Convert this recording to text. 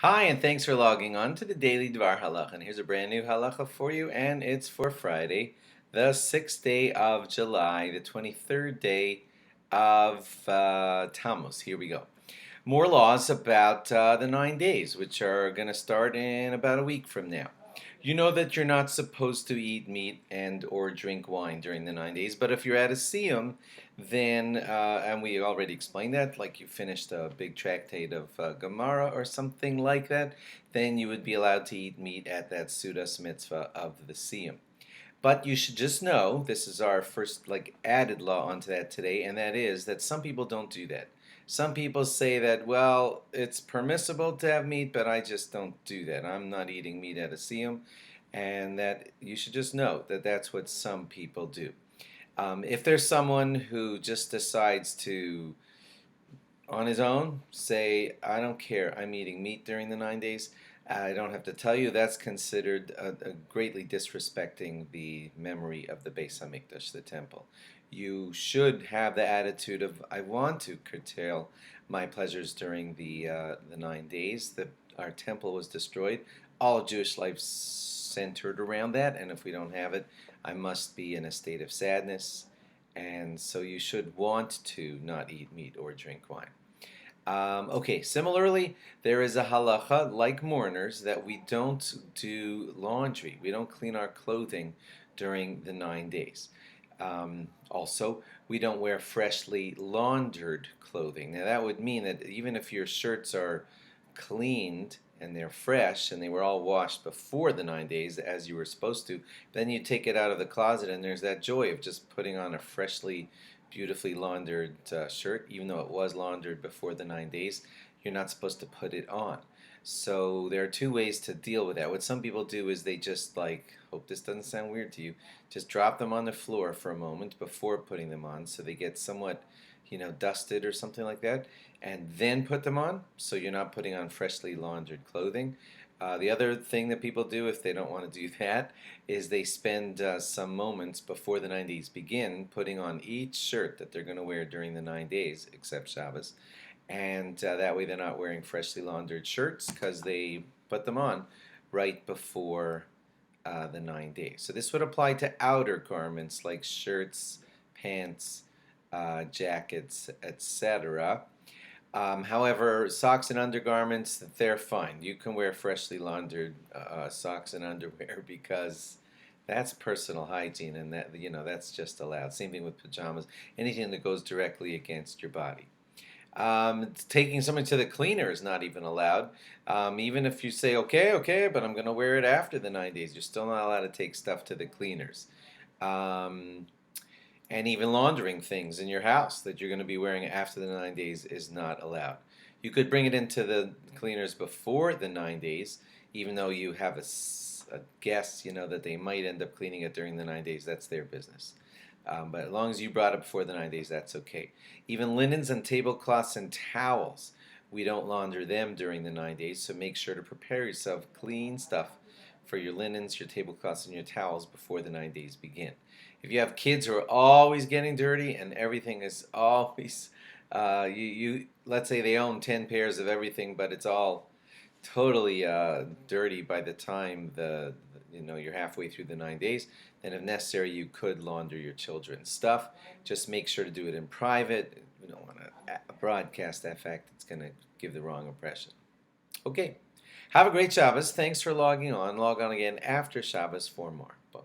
Hi, and thanks for logging on to the Daily DVAR HALACHA. And here's a brand new halacha for you, and it's for Friday, the 6th day of July, the 23rd day of Tamuz. Here we go. More laws about the 9 days, which are going to start in about a week from now. You know that you're not supposed to eat meat and or drink wine during the 9 days, but if you're at a siyum, then and we already explained that, like you finished a big tractate of Gemara or something like that, then you would be allowed to eat meat at that Sudas mitzvah of the siyum. But you should just know, this is our first added law onto that today, and that is that some people don't do that. Some people say that, well, it's permissible to have meat, but I just don't do that. I'm not eating meat at a siyum, and that you should just know that that's what some people do. If there's someone who just decides to, on his own, say, I don't care, I'm eating meat during the 9 days, I don't have to tell you that's considered a greatly disrespecting the memory of the Beis Hamikdash, the temple. You should have the attitude of, I want to curtail my pleasures during the 9 days. Our temple was destroyed. All Jewish life centered around that, and if we don't have it, I must be in a state of sadness. And so you should want to not eat meat or drink wine. Okay, similarly, there is a halacha, like mourners, that we don't do laundry. We don't clean our clothing during the 9 days. Also, we don't wear freshly laundered clothing. Now, that would mean that even if your shirts are cleaned and they're fresh and they were all washed before the 9 days as you were supposed to, then you take it out of the closet and there's that joy of just putting on a freshly beautifully laundered shirt, even though it was laundered before the 9 days. You're not supposed to put it on. So there are two ways to deal with that. What some people do is they just hope this doesn't sound weird to you, just drop them on the floor for a moment before putting them on so they get somewhat, dusted or something like that, and then put them on so you're not putting on freshly laundered clothing. The other thing that people do if they don't want to do that is they spend some moments before the 9 days begin putting on each shirt that they're going to wear during the 9 days, except Shabbos. And that way they're not wearing freshly laundered shirts because they put them on right before the 9 days. So this would apply to outer garments like shirts, pants, jackets, etc. However, socks and undergarments, they're fine. You can wear freshly laundered socks and underwear because that's personal hygiene, and that's just allowed. Same thing with pajamas. Anything that goes directly against your body. Taking something to the cleaner is not even allowed. Even if you say, okay, but I'm going to wear it after the 9 days, you're still not allowed to take stuff to the cleaners. And even laundering things in your house that you're going to be wearing after the 9 days is not allowed. You could bring it into the cleaners before the 9 days, even though you have a guess, that they might end up cleaning it during the 9 days. That's their business. But as long as you brought it before the 9 days, that's okay. Even linens and tablecloths and towels, we don't launder them during the 9 days, so make sure to prepare yourself clean stuff for your linens, your tablecloths, and your towels before the 9 days begin. If you have kids who are always getting dirty and everything is always, let's say they own 10 pairs of everything, but it's all totally dirty by the time you're halfway through the 9 days, then if necessary you could launder your children's stuff. Just make sure to do it in private. We don't want to broadcast that fact. It's going to give the wrong impression. Okay. Have a great Shabbos. Thanks for logging on. Log on again after Shabbos for more. Bye.